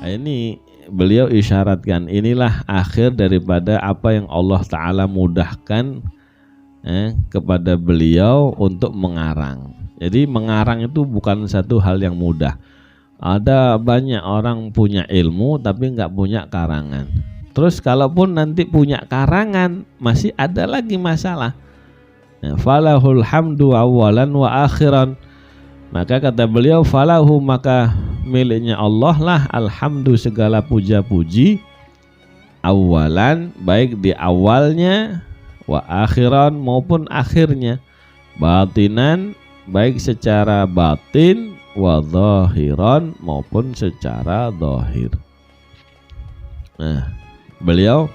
Ini beliau isyaratkan inilah akhir daripada apa yang Allah Ta'ala mudahkan kepada beliau untuk mengarang. Jadi mengarang itu bukan satu hal yang mudah. Ada banyak orang punya ilmu tapi nggak punya karangan. Terus kalaupun nanti punya karangan masih ada lagi masalah. Falahul hamdu awalan wa akhiran. Maka kata beliau, falahu, maka miliknya Allah lah alhamdu, segala puja-puji, awalan, baik di awalnya, wa akhiran, maupun akhirnya, batinan, baik secara batin, wa zahiran, maupun secara zahir. Nah, beliau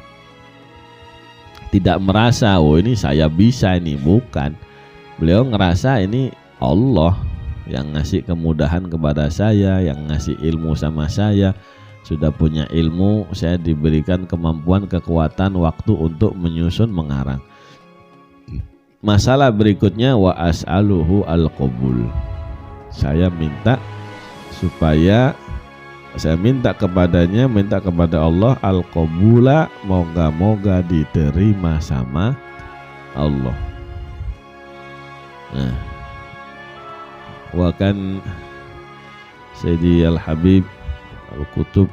tidak merasa, oh ini saya bisa, ini bukan. Beliau ngerasa ini Allah yang ngasih kemudahan kepada saya, yang ngasih ilmu sama saya. Sudah punya ilmu, saya diberikan kemampuan, kekuatan, waktu untuk menyusun, mengarang. Masalah berikutnya, wa as'aluhu al-qabul. Saya minta kepadanya, minta kepada Allah al-qabula, moga-moga diterima sama Allah. Nah, wa kan Sayyidi Al-Habib Al-Qutub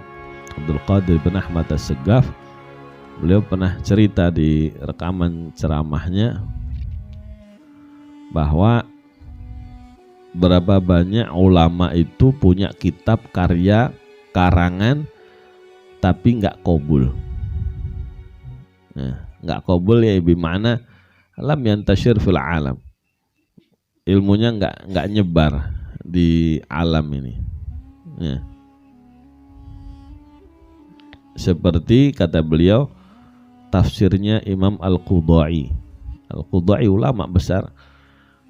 Abdul Qadir bin Ahmad As-Segaf, beliau pernah cerita di rekaman ceramahnya bahwa berapa banyak ulama itu punya kitab karya karangan tapi nggak qabul. Nah, nggak qabul ya bimana lam yantashir fil alam. Ilmunya nggak nyebar di alam ini. Ya. Seperti kata beliau tafsirnya Imam Al-Qudai. Al-Qudai ulama besar,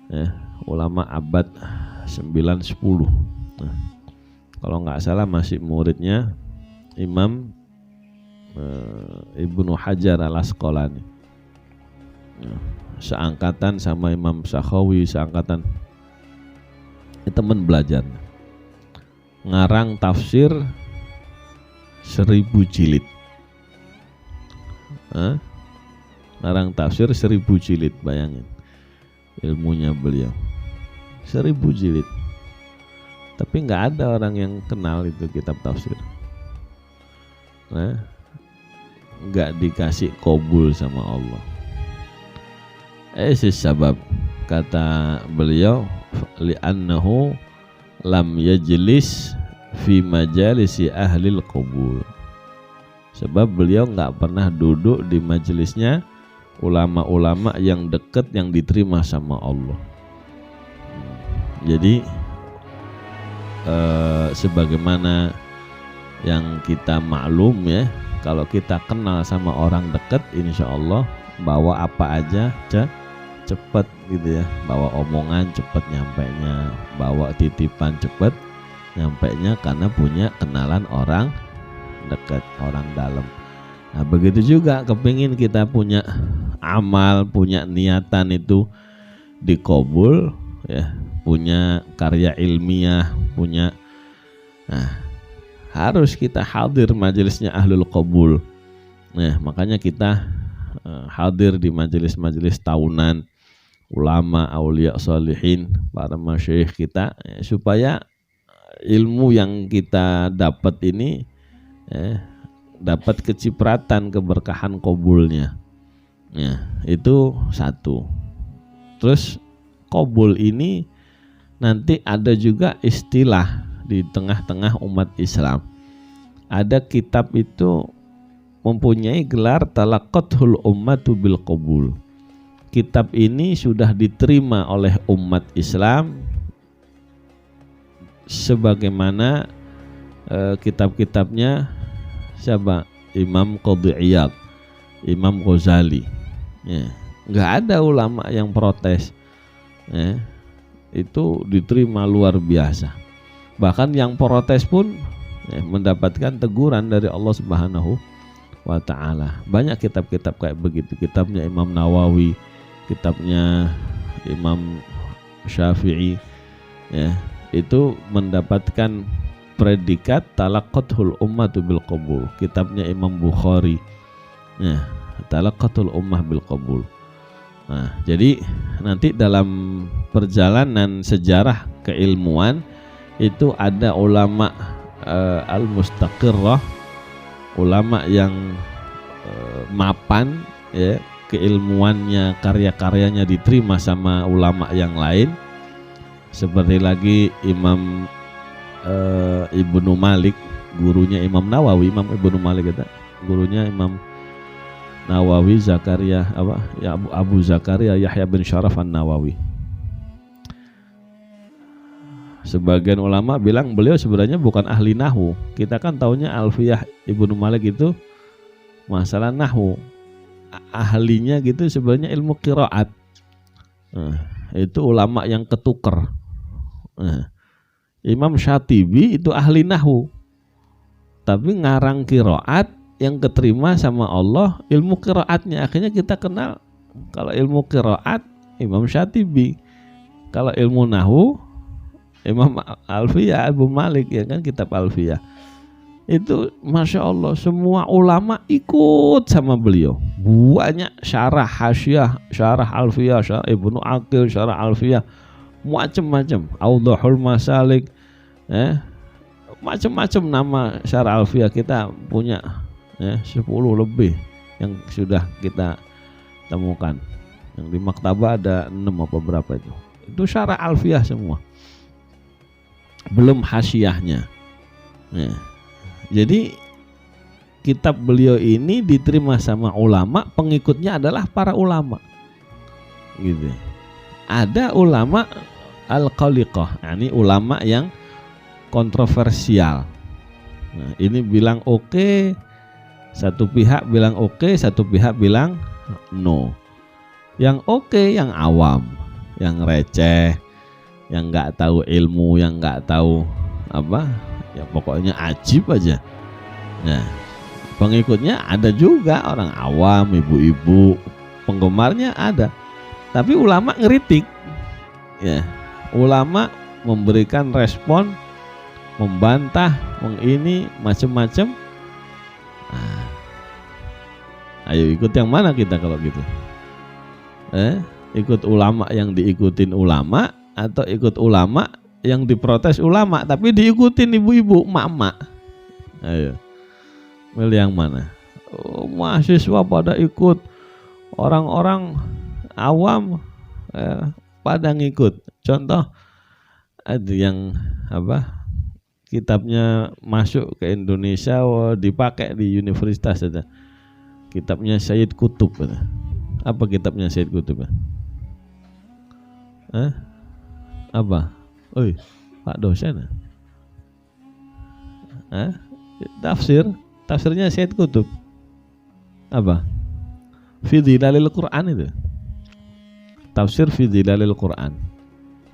ya, ulama abad 9-10. Nah, kalau nggak salah masih muridnya Imam Ibnu Hajar Al-Asqalani. Ya. Seangkatan sama Imam Sakhawi, seangkatan. Teman belajar ngarang tafsir 1000 jilid. Ngarang tafsir 1000 jilid, bayangin ilmunya beliau 1000 jilid. Tapi nggak ada orang yang kenal itu kitab tafsir. Nah, nggak dikasih qabul sama Allah. Sebab kata beliau li'annahu lam yajlis fi majalisi ahlil qabul. Sebab beliau nggak pernah duduk di majelisnya ulama-ulama yang dekat, yang diterima sama Allah. Jadi sebagaimana yang kita maklum ya, kalau kita kenal sama orang dekat, insya Allah bawa apa aja cepet gitu ya, bawa omongan cepet nyampainya, bawa titipan cepet nyampainya, karena punya kenalan orang dekat, orang dalam. Nah begitu juga kepingin kita punya amal, punya niatan itu dikabul ya, punya karya ilmiah, punya, nah harus kita hadir majelisnya ahlul qabul. Nah makanya kita hadir di majelis-majelis tahunan ulama, aulia, sholihin, para masyayikh kita, ya, supaya ilmu yang kita dapat ini dapat kecipratan, keberkahan qabulnya. Ya, itu satu. Terus qabul ini nanti ada juga istilah di tengah-tengah umat Islam. Ada kitab itu mempunyai gelar talaqathul ummatu bil qabul. Kitab ini sudah diterima oleh umat Islam sebagaimana kitab-kitabnya siapa? Imam Qadhi Iyad, Imam Ghazali. Ya, nggak ada ulama yang protes. Ya, itu diterima luar biasa. Bahkan yang protes pun mendapatkan teguran dari Allah Subhanahu wa ta'ala. Banyak kitab-kitab kayak begitu. Kitabnya Imam Nawawi, kitabnya Imam Syafi'i, ya, itu mendapatkan predikat talaqathul ummatu bil qabul, kitabnya Imam Bukhari. Nah, talaqathul ummah bil qabul. Nah, jadi nanti dalam perjalanan sejarah keilmuan itu ada ulama al-mustaqirrah, ulama yang mapan ya, keilmuannya, karya-karyanya diterima sama ulama yang lain. Seperti lagi Imam Ibnu Malik, gurunya Imam Nawawi, Imam Ibnu Malik itu gurunya Imam Nawawi Zakaria ya Abu Zakaria Yahya bin Syaraf An-Nawawi. Sebagian ulama bilang beliau sebenarnya bukan ahli nahwu. Kita kan taunya Alfiyah Ibnu Malik itu masalah nahwu. Ahlinya gitu sebenarnya ilmu qiraat. Nah, itu ulama yang ketuker. Nah, Imam Syatibi itu ahli nahwu, tapi ngarang qiraat yang keterima sama Allah ilmu qiraatnya. Akhirnya kita kenal kalau ilmu qiraat Imam Syatibi, kalau ilmu nahwu Imam Alfiyah Abu Malik, ya kan, kitab Alfiyah. Itu Masya Allah semua ulama ikut sama beliau. Banyak syarah hasyiah, syarah Alfiyah, syarah Ibnu Aqil, syarah Alfiyah, macam-macam, Audhul Masalik, macam-macam nama syarah Alfiyah kita punya, 10 lebih yang sudah kita temukan. Yang di maktabah ada 6 apa berapa itu. Itu syarah Alfiyah semua. Belum hasyiahnya. Nah, jadi kitab beliau ini diterima sama ulama, pengikutnya adalah para ulama. Gitu. Ada ulama al-qaliqah, ini ulama yang kontroversial. Nah, ini bilang oke, satu pihak bilang oke, satu pihak bilang no. Yang oke yang awam, yang receh, yang nggak tahu ilmu, yang nggak tahu apa, ya pokoknya ajib aja. Nah, pengikutnya ada juga orang awam, ibu-ibu, penggemarnya ada. Tapi ulama ngeritik, ya, ulama memberikan respon, membantah, ini macam-macam. Nah, ayo ikut yang mana kita kalau gitu? Ikut ulama yang diikutin ulama, atau ikut ulama yang diprotes ulama tapi diikutin ibu-ibu, mama? Ayo, milih yang mana? Mahasiswa pada ikut, orang-orang awam pada ngikut. Contoh ada yang apa, kitabnya masuk ke Indonesia, dipakai di universitas saja. Kitabnya Sayyid Qutb. Apa kitabnya Sayyid Qutb? Apa? Oi, Pak dosen. Tafsirnya Sayyid Qutb. Apa? Fi Dhilalil Quran itu. Tafsir Fi Dhilalil Quran.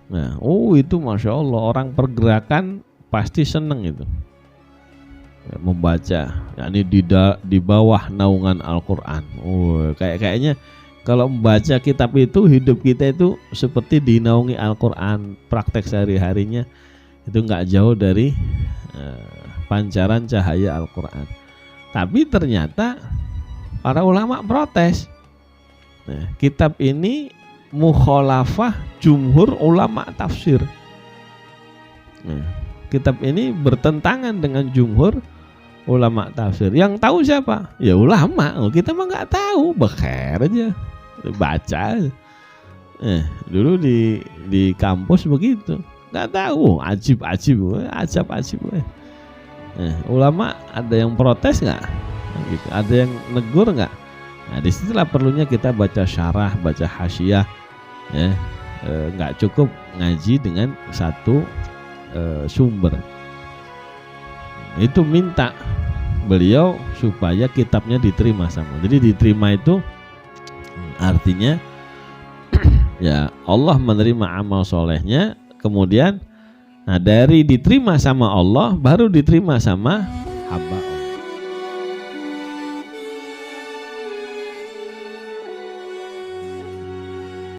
Nah, itu Masya Allah, orang pergerakan pasti seneng itu ya, membaca, yakni di bawah naungan Al-Quran. Kayaknya kalau membaca kitab itu, hidup kita itu seperti dinaungi Al-Quran. Praktek sehari-harinya itu nggak jauh dari pancaran cahaya Al-Quran. Tapi ternyata para ulama protes. Nah, kitab ini mukhalafah jumhur ulama tafsir. Nah, kitab ini bertentangan dengan jumhur ulama tafsir. Yang tahu siapa? Ya ulama. Kita mah nggak tahu, beker aja, baca. Dulu di kampus begitu, nggak tahu, ajib. Ulama ada yang protes nggak? Gitu. Ada yang negur nggak? Nah, disitulah perlunya kita baca syarah, baca hasyiah. Nggak cukup ngaji dengan satu sumber. Itu minta beliau supaya kitabnya diterima sama. Jadi diterima itu artinya ya Allah menerima amal solehnya, kemudian dari diterima sama Allah baru diterima sama hamba.